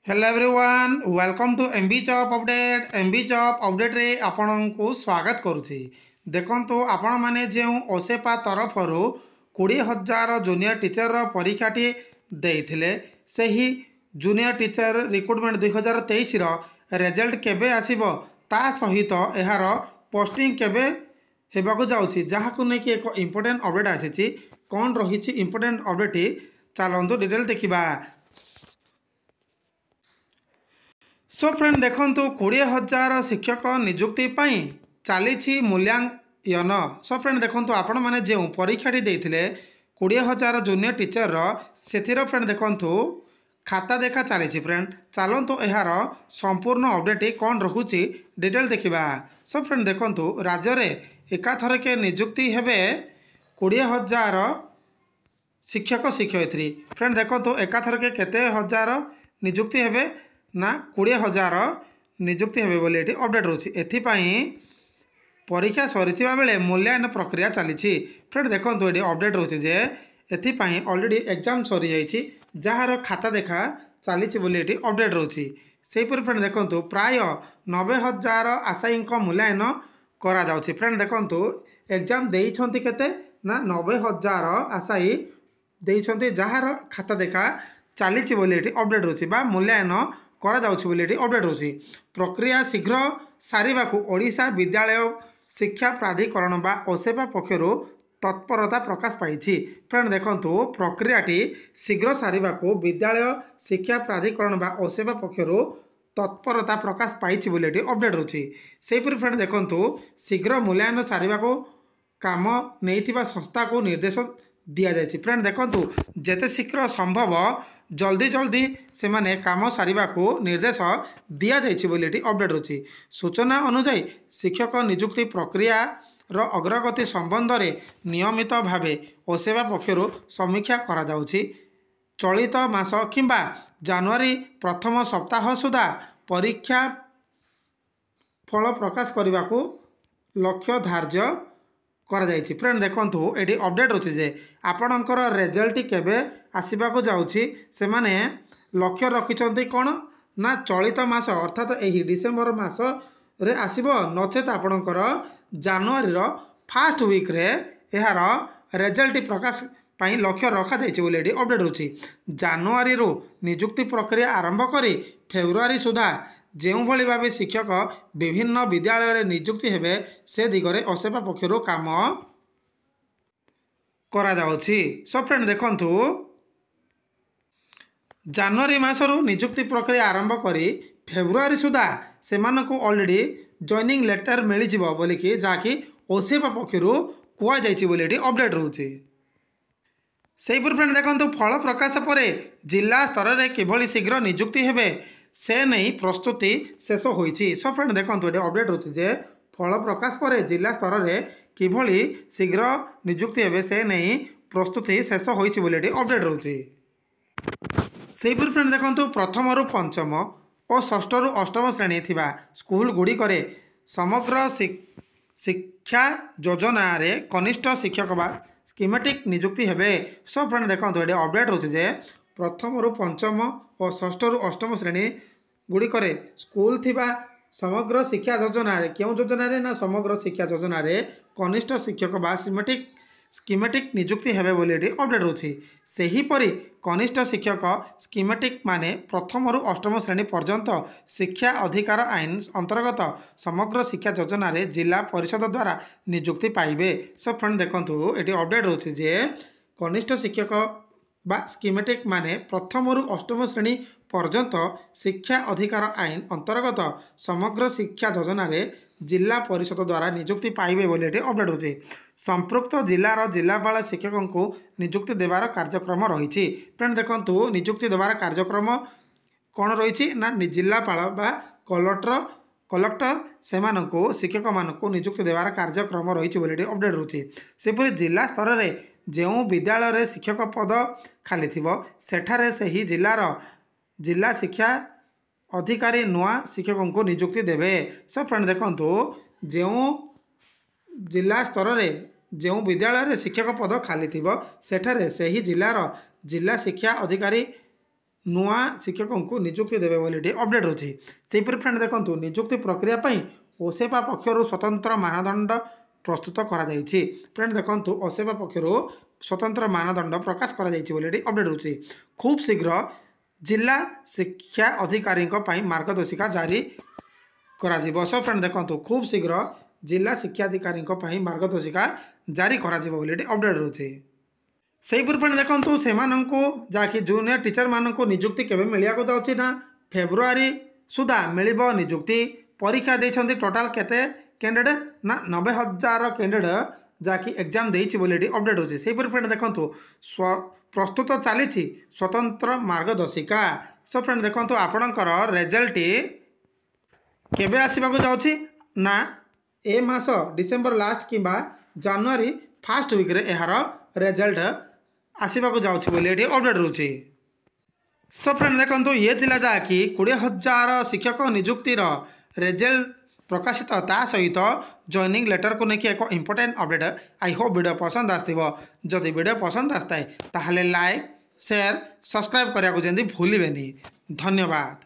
Hello everyone welcome to MB job update रे आपन को स्वागत करुछि। देखंतु आपण माने जे ओसेपा तरफरु 20,000 जूनियर टीचर परीक्षाटी देइथिले सेही जूनियर टीचर रिक्रुटमेंट 2023 रो रिजल्ट केबे आसीबो ता सहित एहार पोस्टिंग केबे हेबाकू जाउछि जहाकू नै कि एक इंपोर्टेंट अपडेट आसीछि। कोन रहिछि इंपोर्टेंट अपडेट चलंतु डिटेल देखिबा। सो फ्रेंड देखंतु 20,000 शिक्षक नियुक्ति पाई चली मूल्यांकन। सो फ्रेंड देखंतु आपण माने जे परीक्षाटी देइथिले 20,000 जूनियर टीचर सेथिर फ्रेंड देखंतु खाता देखा चली फ्रेंड चलतु यार संपूर्ण अपडेट कौन रखुची डिटेल देखिबा। सो फ्रेंड देखंतु राज्य में एकाथर के नियुक्ति हेबे 20,000 शिक्षक शिक्षयित्री। फ्रेंड देखंतु एकाथर के केते हजार नियुक्ति हेबे ना 20,000 नियुक्ति हेबे बोली एटी अपडेट रोची। एथिपाई परीक्षा सरीथिबा बेले मूल्यांकन प्रक्रिया चली। फ्रेंड देखंतु एटी अपडेट रोची जे एथिपाई ऑलरेडी एग्जाम सरी जाइछि जहार खाता देखा चली बोली एटी अपडेट रोची। सेहीपरि फ्रेंड देखंतु प्राय 90,000 आशायी मूल्यांकन करा जाउछि। फ्रेंड देखंतु एग्जाम देइछंती केते ना 90,000 आशायी देइछंती जहार खाता देखा चली बोली एटी अपडेट रोची बा मूल्यांकन करा जाउछि बोली एटी अपडेट होछि। प्रक्रिया शीघ्र सारिबाकू ओडिशा विद्यालय शिक्षा प्राधिकरण बा ओसेपा पक्षरु तत्परता प्रकाश पाइछि। फ्रेंड देखंतु प्रक्रियाटी शीघ्र सारिबाकू विद्यालय शिक्षा प्राधिकरण बा ओसेपा पक्षरु तत्परता प्रकाश पाइछि बोली एटी अपडेट होछि। सेहीपरि फ्रेंड देखंतु शीघ्र मूल्यांकन सारिबाकू काम नैथिबा संस्था को निर्देश दिया जाइछि। फ्रेंड देखंतु जेते शीघ्र संभव जल्दी जल्दी से माने काम सारिबा को निर्देश दिया जाइछि बोली एटी अपडेट होछि। सूचना अनुसार शिक्षक नियुक्ति प्रक्रिया रो अग्रगति संबंध रे नियमित भावे ओसेवा पक्षरु समीक्षा करा जाउछि। चलित मास किंबा जनवरी प्रथम सप्ताह सुधा परीक्षा फल प्रकाश करने को लक्ष्य धार्य करा जाइछि। फ्रेंड देखंतु एटी अपडेट होछि जे आपणकर रिजल्ट केबे आसीबाकू जाउछि से माने लक्ष्य रखिछंती कोन ना चलित मास अर्थात एही डिसेंबर मास रे आसीबो नचेत आपणकर जनवरी रो फर्स्ट वीक रे एहार रिजल्ट प्रकाश पाई लक्ष्य रखा जाइछि बोली एटी अपडेट होछि। जनवरी रो नियुक्ति प्रक्रिया आरंभ करी फेब्रुआरी सुधा जो भली भाव शिक्षक विभिन्न विद्यालय नियुक्ति हेबे से दिगरे ओसेपा पक्षरु काम करा जाउछि। सो फ्रेंड देखंतु जनवरी मासरु नियुक्ति प्रक्रिया आरंभ करी फेब्रुआरी सुधा सेमानकु ऑलरेडी जॉइनिंग लेटर मिली जिवो बोली कि जाकि ओसेपा पक्षरु कुआ जाइछि बोली एटी अपडेट रहउछि। सेहीपुर फ्रेंड देखंतु फल प्रकाश परे जिला स्तर रे किभली शीघ्र नियुक्ति हेबे से नहीं प्रस्तुति शेष होइछि। सो फ्रेंड देखंतु एटी अपडेट होछि जे फल प्रकाश परे जिला स्तर रे किभली शीघ्र नियुक्ति हेबे से नहीं प्रस्तुति शेष होइछि बोली एटी अपडेट रहउछि। सेहीपुर फ्रेंड देखंतु प्रथम रु पंचम और षष्ठ रु अष्टम श्रेणी थिबा स्कूल गुडी करे समग्र शिक्षा योजना रे कनिष्ठ शिक्षक बा स्कीमेटिक नियुक्ति हेबे। सो फ्रेंड देखंतु एटी अपडेट होछि जे प्रथम रु पंचम और षष्ठ रु अष्टम श्रेणी गुडी करे स्कूल थिबा समग्र शिक्षा योजना रे केउ योजना रे ना समग्र शिक्षा योजना रे कनिष्ठ शिक्षक बा स्कीमेटिक नियुक्ति हेबे बोली एटी अपडेट होछि। सेही परि कनिष्ठ शिक्षक स्कीमेटिक माने प्रथम रु अष्टम श्रेणी पर्यंत शिक्षा अधिकार आईन अंतर्गत समग्र शिक्षा योजना रे जिला परिषद द्वारा नियुक्ति पाइबे। सो फ्रेंड देखंतु एटी अपडेट होछि जे कनिष्ठ शिक्षक बा स्कीमेटिक माने प्रथम रु अष्टम श्रेणी पर्यंत शिक्षा अधिकार आईन अंतर्गत समग्र शिक्षा योजना रे जिला परिषद द्वारा नियुक्ति पाइबे बोली एटी अपडेट होछि। संपृक्त जिलार जिलापाल शिक्षकों को नियुक्ति देवार कार्यक्रम रही। फ्रेंड देखंतु नियुक्ति देवार कार्यक्रम कौन रही ना जिलापाल बा कलेक्टर सेमानंको शिक्षक मानक नियुक्ति देवार कार्यक्रम रही बोली अपडेट होछि। सेपरि जिला स्तर रे जो विद्यालय रे शिक्षक पद खाली थिबो सेठारे सही जिलार जिला शिक्षा अधिकारी नुआ शिक्षकों को नियुक्ति देवे। सो फ्रेंड देखंतु जो जिला स्तर रे जो विद्यालय रे शिक्षक पद खाली थिबो सेठारे सही जिलार जिला शिक्षा अधिकारी नुआ शिक्षकों को नियुक्ति देवे बोली अपडेट होची। सेहीपरि फ्रेंड देखंतु नियुक्ति प्रक्रिया पई ओसेपा पक्षरु स्वतंत्र मानदंड प्रस्तुत करा जायछि। फ्रेंड देखंतु ओसेपा पक्षरु स्वतंत्र मानदंड प्रकाश करा जायछि बोली अपडेट होची। खूब शीघ्र जिला शिक्षा अधिकारी पई मार्गदर्शिका जारी करा जिवो। सो फ्रेंड देखंतु खूब शीघ्र जिला शिक्षा अधिकारी पई मार्गदर्शिका जारी करा जिवो बोली अपडेट होची। सेहीपरि फ्रेंड देखंतु सेमानंको जाकि जूनियर टीचर मानंको नियुक्ति केबे मिलिया को जाउछि ना फेब्रुआरी सुधा मिलिबो नियुक्ति। परीक्षा देइछन्ति टोटल केते कैंडिडेट ना 90,000 कैंडिडेट जाकि एग्जाम देइछि बोली अपडेट होछि। सेहीपरि फ्रेंड देखंतु प्रस्तुत चली स्वतंत्र मार्गदर्शिका। सो फ्रेंड देखंतु आपणकर रिजल्ट केबे आसीबाको जाउछि ना ए मास डिसेंबर लास्ट किंबा जनवरी फर्स्ट वीक रे एहार रिजल्ट आसीबाको जाउछि बोली एठी अपडेट रहउछि। सो फ्रेंड देखंतु ये थिला जा कि 20,000 शिक्षक नियुक्तिर रिजल्ट प्रकाशित ता सहित जॉइनिंग लेटर को लेकिन एक important update. I hope video पसंद आसथिबो। जदि वीडियो पसंद आसताए ताहले लाइक शेयर सब्सक्राइब करिया को जेंदी भूलिबेनी। धन्यवाद।